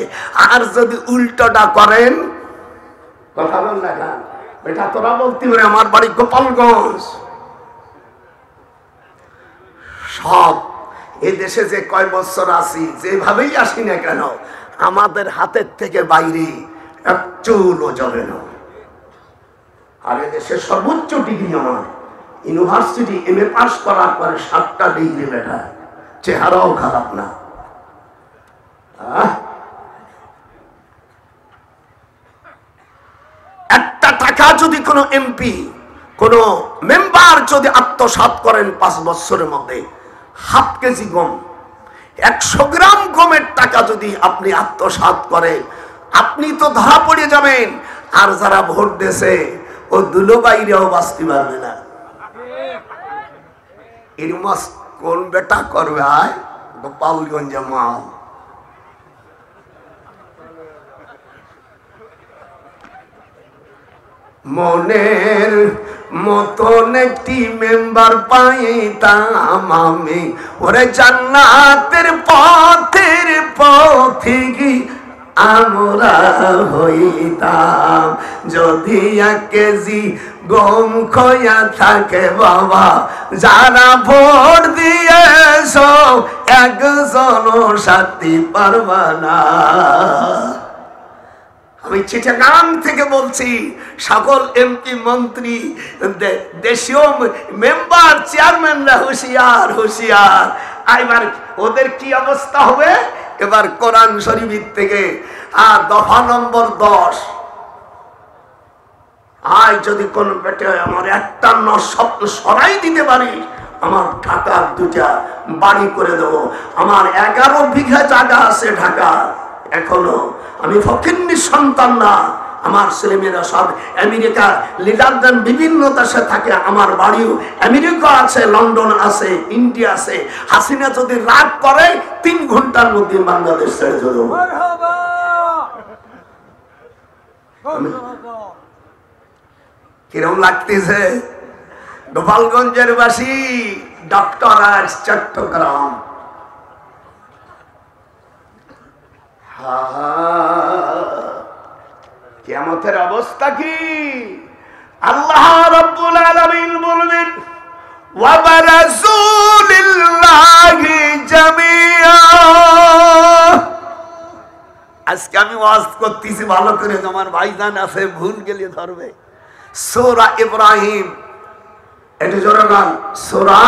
আর যদি উল্টোটা করেন, কথা বল না কেন বেটা, তোরা বলতে পারে আমার বাড়ি গোপালগঞ্জ। সব এ দেশে যে কয় বছর আছি, যেভাবেই আসি না কেন, আমাদের হাতের থেকে বাইরে এক চুলও জ্বলে না। আর এদেশের সর্বোচ্চ ডিগ্রি আমার ইউনিভার্সিটি MA পাস করার পরে 7টা ডিগ্রি বেটা, চেহারাও খারাপ না। একটা টাকা যদি কোনো এমপি কোন মেম্বার যদি আত্মসাৎ করেন 5 বছরের মধ্যে, হাফ কেজি গম, 100 গ্রাম গমের টাকা যদি আপনি আত্মসাৎ করেন, আপনি তো ধরা পড়ে যাবেন। আর যারা ভোট দেছে ও দুলো বাইরেও বাঁচতে পারবে না। এরকম কোন বেটা করবে? আয় গোপালগঞ্জে মাল মনের মতন একটি মেম্বার পাইতাম আমি, ওরে জান্নাতের পথের পথিকি আমরা হইতাম। যদি 1 কেজি গম খয়া থাকে বাবা, যারা ভোট দিয়েছ একজন সাথী পারবা না। আমি চিটাগাং থেকে বলছি, সকল এমপি মন্ত্রী দেশীয় মেম্বার চেয়ারম্যানরা হুঁশিয়ার হুঁশিয়ার। এবার ওদের কি অবস্থা হবে? এবার কোরআন শরীফ থেকে আর দফা নম্বর 10, আজ যদি কোন বেটে আমার একটা স্বপ্ন সরাই দিতে পারি, আমার ঢাকার 2টা বাড়ি করে দেবো। আমার 11 বিঘা জায়গা আছে ঢাকা এখনো। আমি ফকিন্নির সন্তান না। আমার ছেলেমেয়েরা সব আমেরিকা, লিডারদের বিভিন্ন দেশে থাকে। আমার বাড়িও আমেরিকা আছে, লন্ডন আছে, ইন্ডিয়া আছে। হাসিনা যদি রাগ করে 3 ঘন্টার মধ্যে বাংলাদেশ ছেড়ে চলে যাবো। কিরম লাগতেছে? গোপালগঞ্জের বাসী, ডক্টর আজ চট্টগ্রাম। কিয়ামতের অবস্থা কি? আল্লাহ রাব্বুল আলামিন বলবেন, ওয়া বারাসূলিল্লাহি জামিআ। আজকে আমি ওয়াজ করতেছি ভালো করে, তোমার ভাইজান আছে ভুল গেলে ধরবে। সূরা ইব্রাহিম, এটা জোরে গান। সূরা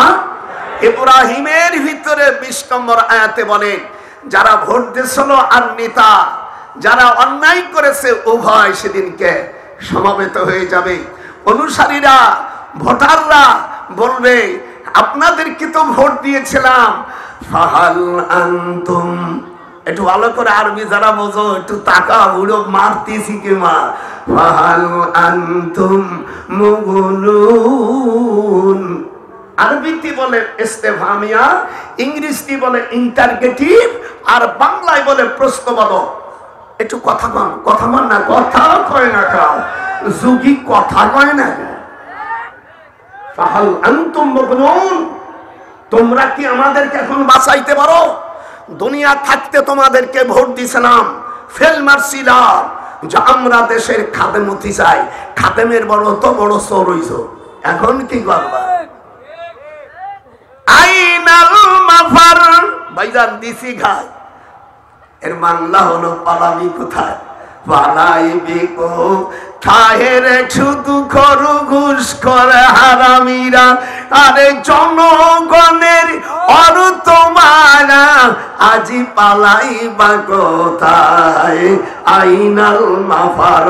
ইব্রাহিমের ভিতরে 20 নম্বর আয়াতে বলেন, যারা ভোট দিয়েছিল আর নেতা যারা অন্যায় করেছে উভয় সেদিনকে সমাবেত হয়ে যাবে। অনুসারীরা, ভোটাররা বলবে, আপনাদেরকে তো ভোট দিয়েছিলাম, ফাহাল আনতুম। একটু ভালো করে আরবি যারা বোঝো একটু তাকা, বুড়ো মারতেছি কে মা। ফাহাল আনতুম মুগনুন। আরবিতে বলে ইস্তেফহামিয়া, ইংরেজিতে বলে ইন্টারগেটিভ, আর বাংলায় বলে প্রশ্নবোধক। একটু কথা কন, কথা বল না, কথা কয় না কাও যুগি, কথা কয় না। ফাহাল আনতুম মুগনুন, তোমরা কি আমাদেরকে এখন বাঁচাইতে পারো? দুনিয়া থাকতে তোমাদেরকে ভোট দিছিলাম, ফেল মারছিলাম যে আমরা দেশের খাদেমতি চাই। খাদেমের বড় তো বড় চোর হইছো, এখন কি করবা? আইনাল মাফার, ভাইজান দিছি ঘাই, এর বাংলা হলো পালাবি কোথায়? পালাইবি কোথায় রে, শুধু খরু ঘুষ করে হারামিরা। আরে জনগণের অর্থ মারা, আজি পালাইবা কোথায়? আইনাল মাফার।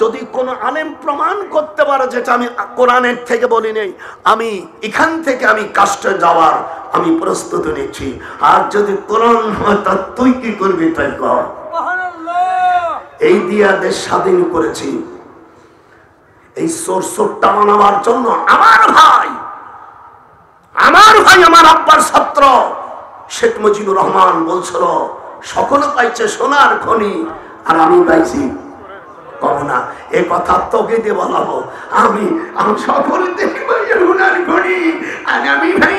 যদি কোন আলেম প্রমাণ করতে পারে যেটা আমি কোরআনের থেকে বলি নেই, আমি এখান থেকে আমি কাস্টে যাওয়ার আমি প্রস্তুত নিচ্ছি। আর যদি কোরআন হয় তা তুই কি করবি তাই কর। এই দিয়া দেশ স্বাধীন করেছি। এই সোরসোরটা বানাবার জন্য আমার ভাই আমার আব্বার ছাত্র শেখ মুজিবুর রহমান বলছিল, সকলে পাইছে সোনার খনি আর আমি পাইছি কব না। এ কথা তোকে দিয়ে বলাবো, আমি সকলে দেখবো সোনার খনি আর আমি ভাই।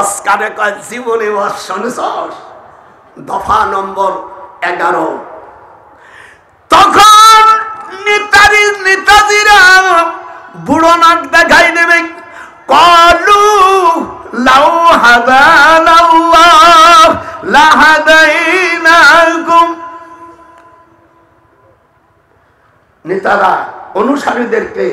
অস্কারে কয় জীবনে শুনেছ? দফা নম্বর 11। তখন নেতাজিরা বুড়ো নাক দেখাই দেবে, কলু লাউ হাদাল্লাহ লাহাদাইনাকুম। নেতারা অনুসারীদেরকে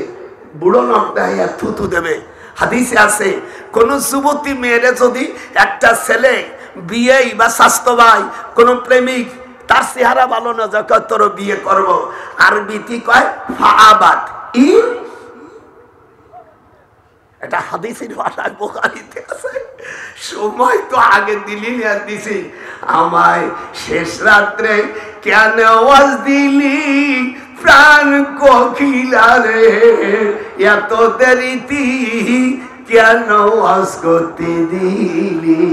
বুড়ো নাক দেখাইয়া থুতু দেবে। হাদিসে আছে, কোন যুবতী মেয়েরে যদি একটা ছেলে বিয়ে বা স্বাস্থ্য ভাই কোন প্রেমিক তার চেহারা ভালো না, যখন তোর বিয়ে করব। আরবিতে কয় ফাআবাত, ই এটা হাদিসের ভাষায় বুখারীতে আছে। সময় তো আগে দিলি আর দিছি, আমায় শেষ রাত্রে কেন আওয়াজ দিলি প্রাণ কোকিলা রে, এত দেরিতে কেন আওয়াজ করতে দিলি।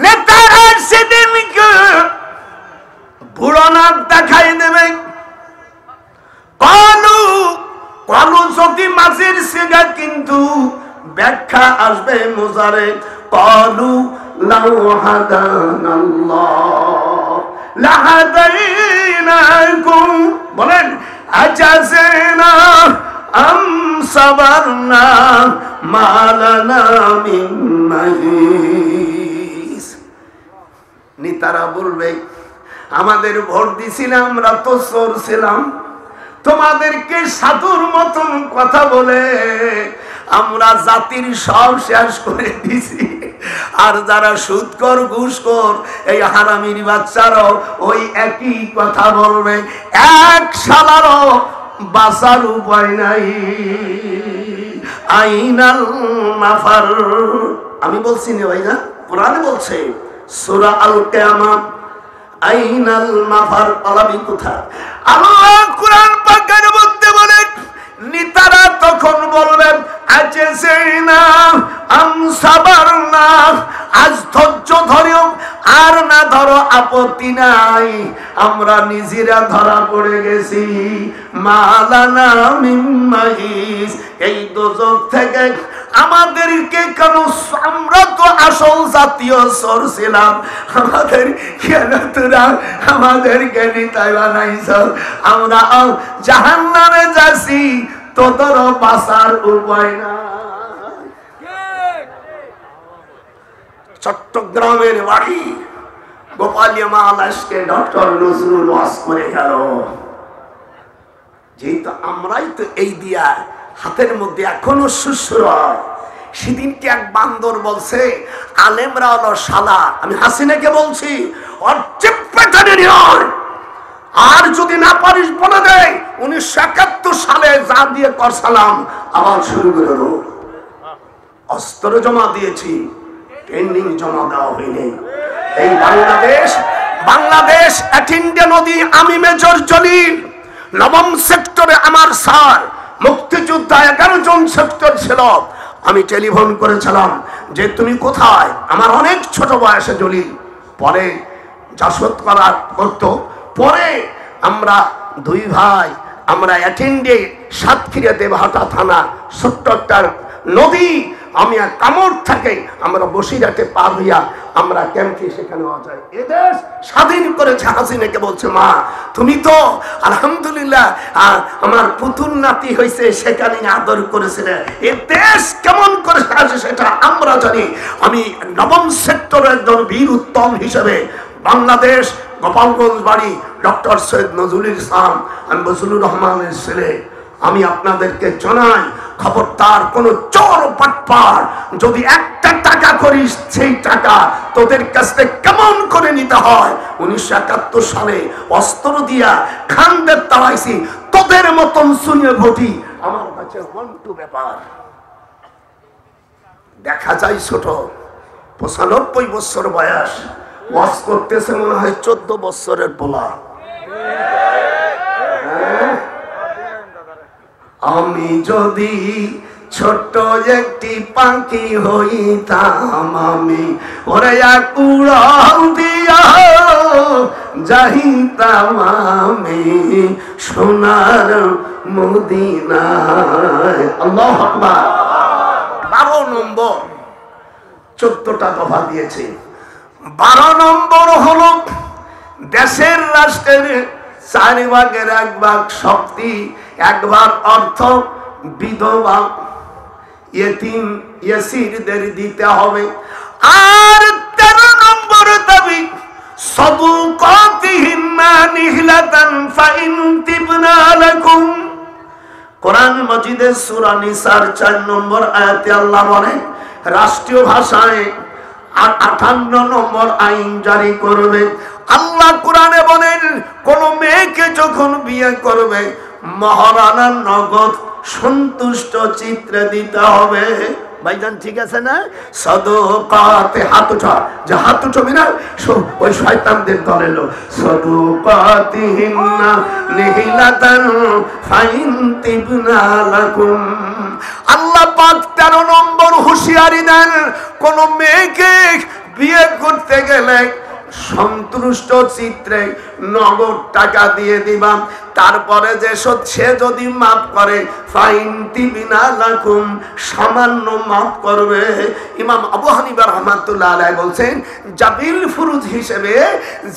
নেতারা সেদিনকে বুড়ো নাক দেখাই দেবে। কলু কলু যদি মাছের সিগা, কিন্তু ব্যাখ্যা আসবে মুজারে। কলু লাউ হাদানাল্লাহ লাহাদাইনাকুম, বলেন আজাজনা আম সাবারনা মালানা মিন মাহিস। নেতারা বলবে আমাদের ভোট দিছিলাম, আমরা তো চোর ছিলাম, তোমাদেরকে সাধুর মতন কথা বলে আমরা জাতির সব শেষ করে দিছি। আর যারা সুদখোর ঘুষখোর এই হারামির বাচ্চারাও ওই একই কথা বলবে। এক শালারও বাঁচার উপায় নাই। আইনাল মাফার, আমি বলছি না ভাই, না কোরআনে বলছে সূরা আল কিয়ামত, আইনাল মাফার, পালাবি কোথায়? আল্লাহ কুরআন পাকের মধ্যে বলেন, নেতারা তখন বলবেন আজেসিনা আম সাবারনা, আজ ধৈর্য ধরেও আর না ধরো আপত্তি নাই, আমরা নিজেরা ধরা পড়ে গেছি। মালানা মিন মাহিস, এই দোজখ থেকে আমাদেরকে কেন, আমরা তো আসল জাতীয় চোর ছিলাম, আমাদের কেন তোরা আমাদেরকে নিতাই বানাইছ, আমরা জাহান্নামে যাচ্ছি, তোদেরও বাঁচার উপায় না। চট্টগ্রামের বাড়ি গোপালিয়া মহারাজকে ডক্টর নজরুল ওয়াজ করে গেল। যেহেতু আমরাই তো এই দিয়া হাতের মধ্যে এখনো সুসুর, সেদিনকে এক বান্দর বলছে আলেমরা হলো শালা, আমি হাসিনাকে বলছি ওর চেপ্পে টেনে নিয়, আর যদি না পারিস বলে দেয় 1971 সালে যা দিয়ে করসালাম আবার শুরু করে দেবো। অস্ত্র জমা দিয়েছি, পেন্ডিং জমা দেওয়া হয়নি। এই বাংলাদেশ অ্যাটিন্ডে নদী, আমি মেজর জলিল, নবম সেক্টরে আমার স্যার মুক্তিযোদ্ধা 11 জন সেক্টর ছিল। আমি টেলিফোন করেছিলাম যে তুমি কোথায়, আমার অনেক ছোট বয়সে জলিল, পরে জাসদ করার করতো, পরে আমরা দুই ভাই আমরা অ্যাটেন্ডে সাতক্ষীরা দেবহাটা থানা সত্তরটার নদী, আমি আর কামড় থাকে আমরা বসিরহাটে পার হইয়া আমরা ক্যাম্পে সেখানে যাই। এদেশ স্বাধীন করেছে হাসিনাকে বলছে মা তুমি তো আলহামদুলিল্লাহ আমার পুতুল নাতি হয়েছে, সেখানে আদর করেছিলে। এ দেশ কেমন করে আসে সেটা আমরা জানি। আমি নবম সেক্টরের একজন বীর উত্তম হিসেবে বাংলাদেশ গোপালগঞ্জ বাড়ি ডক্টর সৈয়দ নজরুল ইসলাম আমি বজলুর রহমানের ছেলে, আমি আপনাদেরকে জানাই খবরদার কোন চোর পাটপার যদি একটা টাকা করিস সেই টাকা তোদের কাছ থেকে কেমন করে নিতে হয়। 1971 সালে অস্ত্র দিয়া খানদের তাড়াইছি, তোদের মতন শুনিয়ে ভোটি আমার কাছে হন্টু ব্যাপার। দেখা যায় ছোট 95 বছর বয়স, ওয়াজ করতেছে মনে হয় 14 বছরের পোলা। আমি যদি ছোট্ট একটি পাখি হইতাম, আমি ওরে উড়াল দিয়া যাইতাম আমি সোনার মদিনায়। আল্লাহু আকবার। 12 নম্বর 14টা দফা দিয়েছে। 12 নম্বর হলো দেশের রাষ্ট্রের 4 ভাগের 1 ভাগ শক্তি, 1 ভাগ অর্থ বিধবা ইয়েতিম ইয়াসিরদের দিতে হবে। আর 13 নম্বর দাবি সাদুকাতিহিন্না নিহলাতান ফাইন তিবনা লাকুম। কোরআন মাজিদের সূরা নিসার 4 নম্বর আয়াতে আল্লাহ বলেন রাষ্ট্রীয় ভাষায় 58 নম্বর আইন জারি করবে। আল্লাহ কোরআনে বলেন কোন মেয়েকে যখন বিয়ে করবে মহারানার নগদ সন্তুষ্ট চিত্রে দিতে হবে। ভাইজান ঠিক আছে না? সাদাকাতে হাত উঠা, যে হাত উঠবে না ওই শয়তানদের দলের লোক। সাদাকাতিহিন্না নিহিলাতান ফাইন তিবনা লাকুম। আল্লাহ পাক 13 নম্বর হুঁশিয়ারি দেন, কোন মেয়েকে বিয়ে করতে গেলে সন্তুষ্ট চিত্রে নগদ টাকা দিয়ে দিবা। তারপরে যে সে যদি মাফ করে ফাইন তিবিনা লাকুম, সামান্য মাফ করবে। ইমাম আবু হানিফা রাহমাতুল্লাহ আলাইহি বলছেন জাবিল ফুরুজ হিসেবে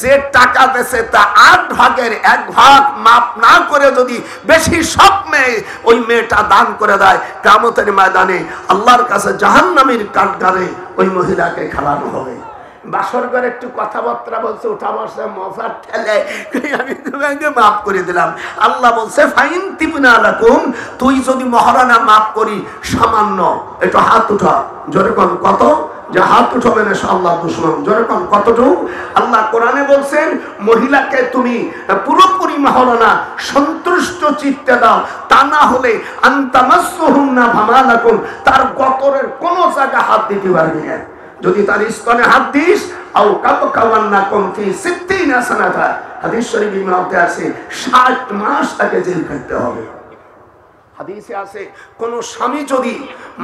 যে টাকা দেছে তা 8 ভাগের 1 ভাগ মাফ না করে যদি বেশি সব মেয়ে ওই মেয়েটা দান করে দেয়, কিয়ামতের ময়দানে আল্লাহর কাছে জাহান্নামের কাঠগড়ায় ওই মহিলাকে খেলানো হবে। বাসর করে একটু কথাবার্তা বলছে, উঠা বসে মজার ঠেলে আমি তোমাকে মাফ করে দিলাম। আল্লাহ বলছে ফাইন তিবনা লাকুম, তুই যদি মহারানা মাফ করি সামান্য, একটু হাত উঠা জোরে কোন কত, যে হাত উঠাবেন আল্লাহ দুশমন, জোরে কোন কতটুকু। আল্লাহ কোরআনে বলছেন মহিলাকে তুমি পুরোপুরি মহারানা সন্তুষ্ট চিত্তে দাও, তা না হলে আনতামাসসুহুন্না ফামা লাকুম, তার গতরের কোন জায়গা হাত দিতে পারবি না। যদি তার স্তনে হাত দিস আও কাবকাওয়ান্না কুম ফি 60 সানাতা, হাদিস শরীফের মধ্যে আছে 60 মাস তাকে জেল খাটতে হবে। হাদিসে আছে কোন স্বামী যদি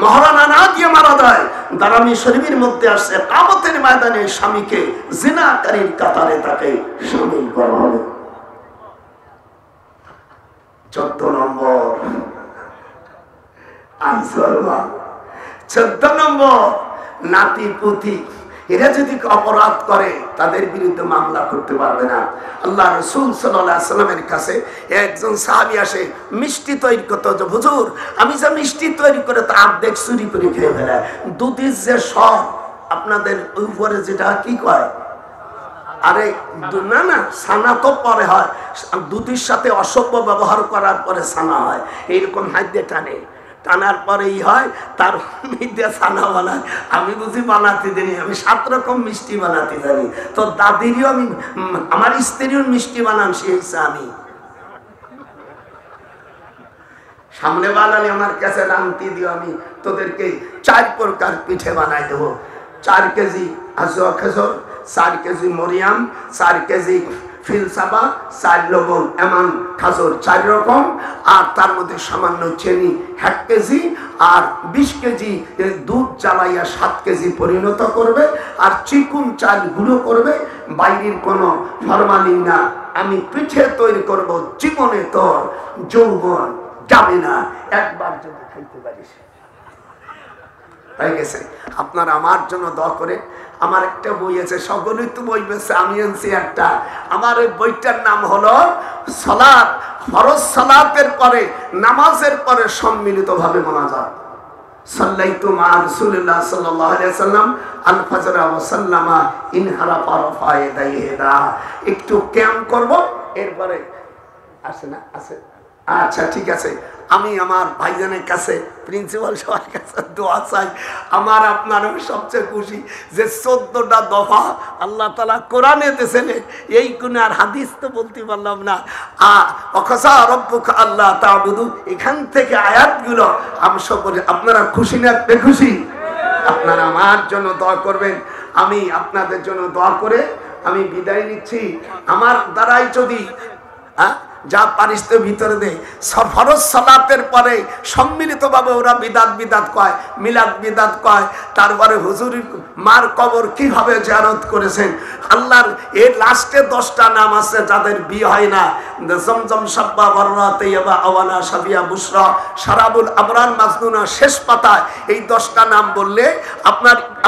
মহারানা না দিয়ে মারা যায়, দারামি শরীফের মধ্যে আছে কিয়ামতের ময়দানে স্বামীকে জিনাকারীর কাতারে তাকে শামিল করা হবে। 14 নম্বর আনসারবা, 14 নম্বর নাতি পুতি, এরা যদি অপরাধ করে তাদের বিরুদ্ধে মামলা করতে পারবে না। আল্লাহ রাসূল সাল্লাল্লাহু আলাইহি ওয়াসাল্লামের কাছে একজন সাহাবী আসে, মিষ্টি তৈরি করতে, যে হুজুর আমি যে মিষ্টি তৈরি করে তা অর্ধেক চুরি করে খেয়ে ফেলে, দুধের যে সব আপনাদের উপরে যেটা কি কয়, আরে না না ছানা তো পরে হয়, দুধের সাথে অসভ্য ব্যবহার করার পরে ছানা হয়, এইরকম হাত দিয়ে টানে, টানার পরেই হয় তার মধ্যে ছানা বানায়। আমি বুঝি বানাতে জানি, আমি 7 রকম মিষ্টি বানাতে জানি, তো দাদিরও আমি, আমার স্ত্রীও মিষ্টি বানান শিখছে। আমি সামনে বানালে আমার কাছে রান্তি দিও, আমি তোদেরকে 4 প্রকার পিঠে বানাই দেবো। 4 কেজি আজওয়া খেজুর, 4 কেজি মরিয়াম, 4 কেজি ফিলসাবা, 4 লবণ এমন খাজুর 4 রকম, আর তার মধ্যে সামান্য চিনি 1 কেজি, আর 20 কেজি দুধ জ্বালাইয়া 7 কেজি পরিণত করবে, আর চিকুন চাল গুঁড়ো করবে, বাইরের কোনো ফরমালিন না। আমি পিঠে তৈরি করব, জীবনে তোর যৌবন যাবে না, একবার যদি খাইতে পারিস। হয়ে গেছে। আপনারা আমার জন্য দোয়া করে। আমার একটা বই আছে, সকলেই তো বই বেছে, আমি আনছি একটা। আমার ওই বইটার নাম হলো সালাত, ফরজ সালাতের পরে নামাজের পরে সম্মিলিত ভাবে মোনাজাত। সাল্লাইতু মা রাসূলিল্লাহ সাল্লাল্লাহু আলাইহি ওয়াসাল্লাম আল ফজর ওয়া সাল্লামা ইনহারাফা রাফা ইয়াদাইহিদা। একটু ক্যাম্প করব, এরপরে আসে না আছে। আচ্ছা ঠিক আছে, আমি আমার ভাইজানের কাছে, প্রিন্সিপাল সবার কাছে দোয়া চাই। আমার আপনারও সবচেয়ে খুশি যে 14টা দফা আল্লাহ তাআলা কোরআনে দিয়েছেন, এই কোন আর হাদিস তো বলতে পারলাম না। ওয়াকাসা রাব্বুকা আল্লাহ তা'বুদু, এখান থেকে আয়াতগুলো আমি সকলে, আপনারা খুশি না বেখুশি? আপনারা আমার জন্য দোয়া করবেন, আমি আপনাদের জন্য দোয়া করে আমি বিদায় নিচ্ছি। আমার দ্বারাই যদি যা পারিস তো ভিতরে দে। ফরজ সালাতের পরে সম্মিলিতভাবে ওরা বিদাত কয়, মিলাদ বিদাত কয়। তারপরে হুজুরের মার কবর কিভাবে জিয়ারত করেছেন। আল্লাহর এর লাস্টে 10টা নাম আছে যাদের বিয়ে হয় না, জমজম সাব্বা বররা তাইয়্যিবা আওয়ালা শাফিয়া বুশরা শারাবুল আবরার মাজনুনা, শেষ পাতায় এই 10টা নাম বললে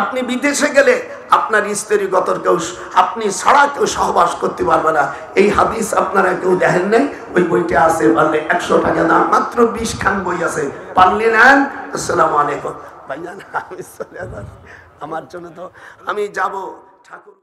আপনি বিদেশে গেলে আপনার স্ত্রী গতর কেউ আপনি ছাড়া কেউ সহবাস করতে পারবে না। এই হাদিস আপনারা কেউ দেখেন নাই, ওই বইটা আছে, পারলে 100 টাকা দাম, মাত্র 20 খান বই আছে, পারলে নেন। আসসালামু আলাইকুম ভাইজান, আমি চলে যাচ্ছি, আমার জন্য তো আমি যাব ঠাকুর।